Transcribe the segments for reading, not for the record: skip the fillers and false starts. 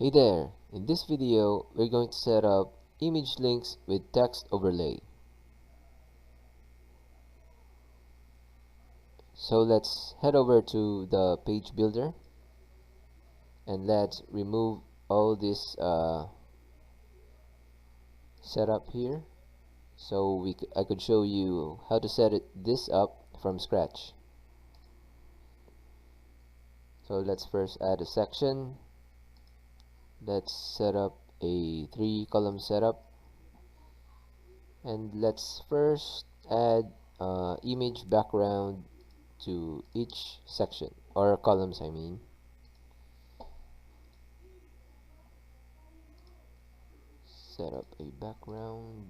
Hey there! In this video, we're going to set up image links with text overlay. So let's head over to the page builder and let's remove all this setup here. So I could show you how to set this up from scratch. So let's first add a section. Let's set up a 3-column setup, and let's first add image background to each section or columns, I mean. Set up a background.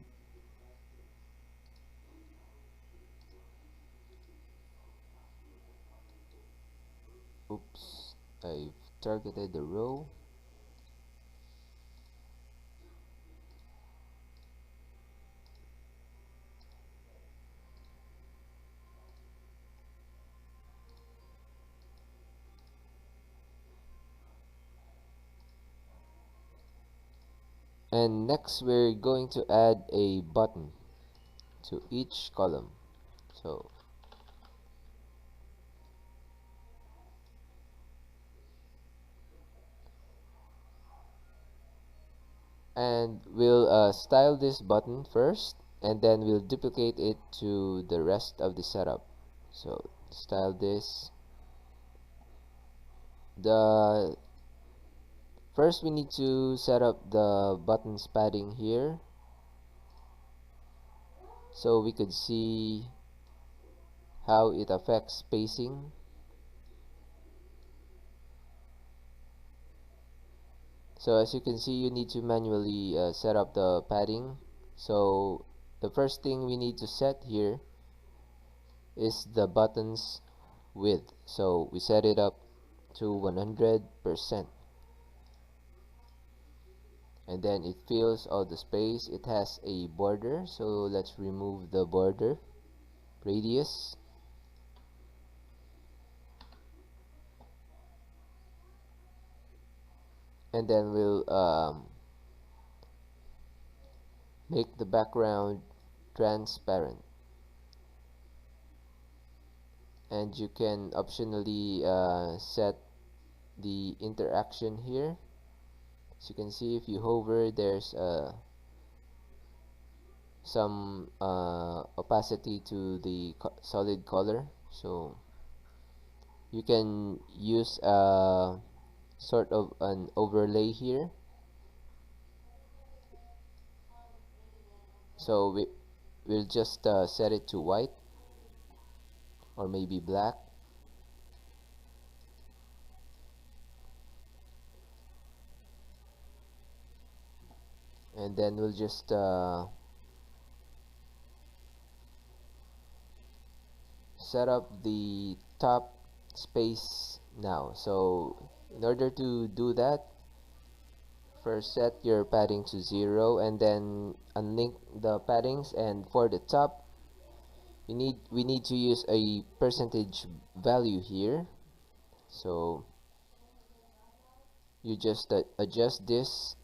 Oops, I've targeted the row. And next we're going to add a button to each column. So and we'll style this button first, and then we'll duplicate it to the rest of the setup. So style this. The first we need to set up the buttons padding here, so we could see how it affects spacing. So as you can see, you need to manually set up the padding. So the first thing we need to set here is the buttons width. So we set it up to 100%, and then it fills all the space. It has a border, so let's remove the border radius. And then we'll make the background transparent, and you can optionally set the interaction here. As you can see, if you hover, there's some opacity to the solid color, so you can use sort of an overlay here. So we'll just set it to white or maybe black, and then we'll just set up the top space now. So in order to do that, first set your padding to 0 and then unlink the paddings, and for the top we need to use a percentage value here. So you just adjust this.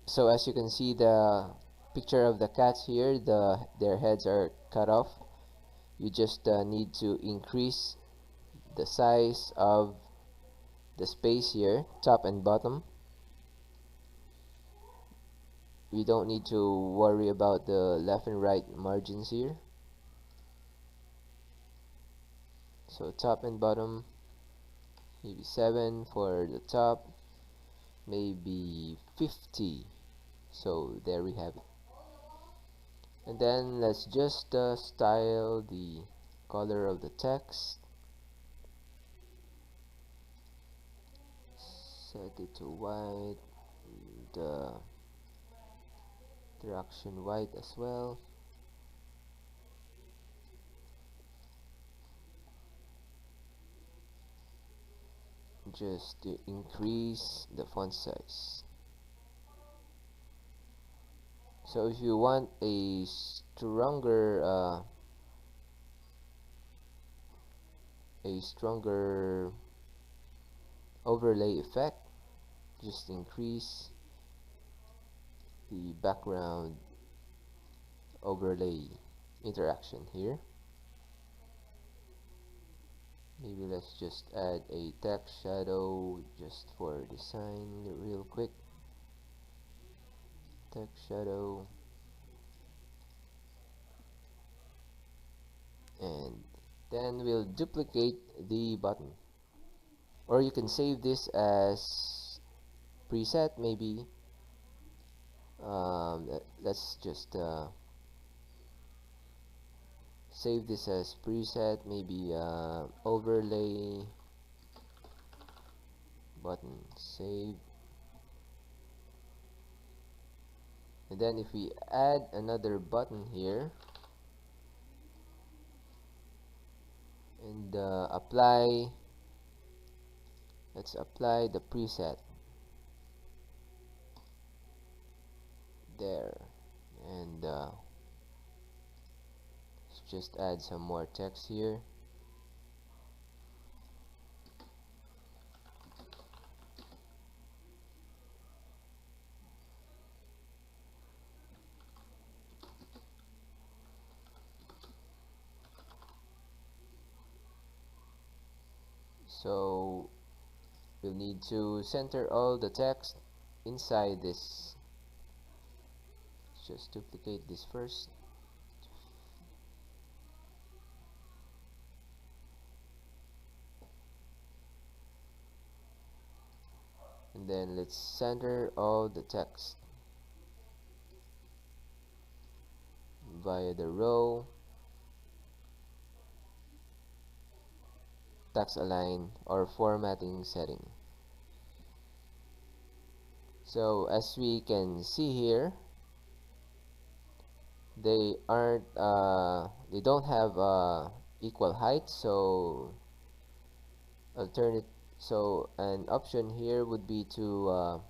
So as you can see, the picture of the cats here, their heads are cut off. You just need to increase the size of the space here, top and bottom. We don't need to worry about the left and right margins here. So top and bottom, maybe 7 for the top, maybe 50. So there we have it. And then let's just style the color of the text. Set it to white, the interaction white as well. Just to increase the font size. So if you want a stronger overlay effect, just increase the background overlay interaction here. Maybe let's just add a text shadow just for design real quick. Text shadow, and then we'll duplicate the button, or you can save this as preset maybe. Let's just save this as preset, maybe overlay button, save. And then if we add another button here and apply, let's apply the preset there, and let's just add some more text here. So we'll need to center all the text inside this. Let's just duplicate this first. And then let's center all the text via the row text align or formatting setting. So as we can see here, they don't have equal height, so an option here would be to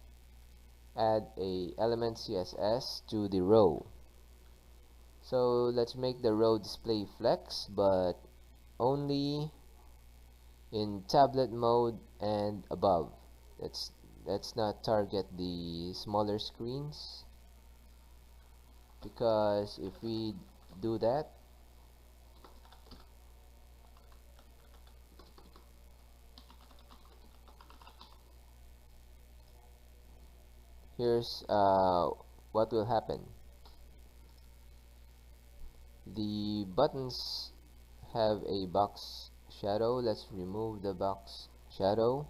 add a element CSS to the row. So let's make the row display flex, but only in tablet mode and above. Let's not target the smaller screens, because if we do that, here's what will happen. The buttons have a box shadow. Let's remove the box shadow.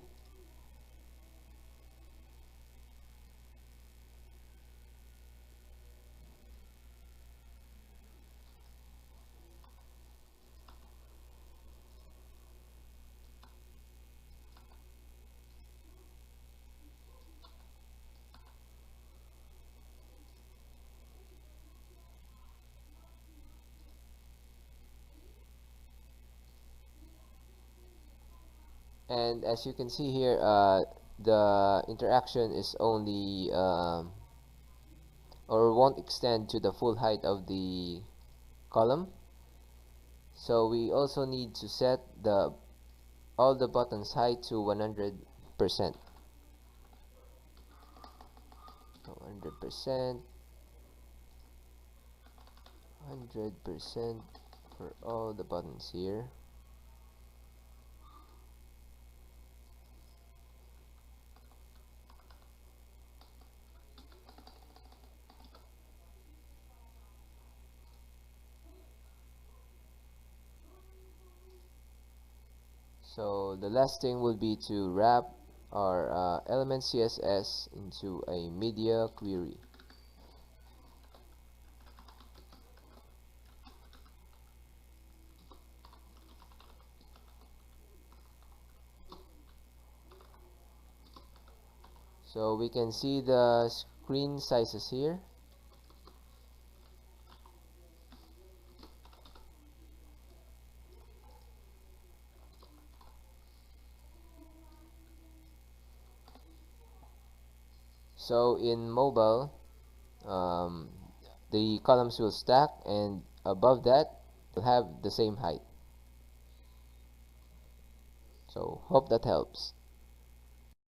And as you can see here, the interaction is only or won't extend to the full height of the column. So we also need to set all the buttons height to 100%. 100%, 100% for all the buttons here. So the last thing will be to wrap our element CSS into a media query. So we can see the screen sizes here. So in mobile, the columns will stack, and above that will have the same height. So hope that helps.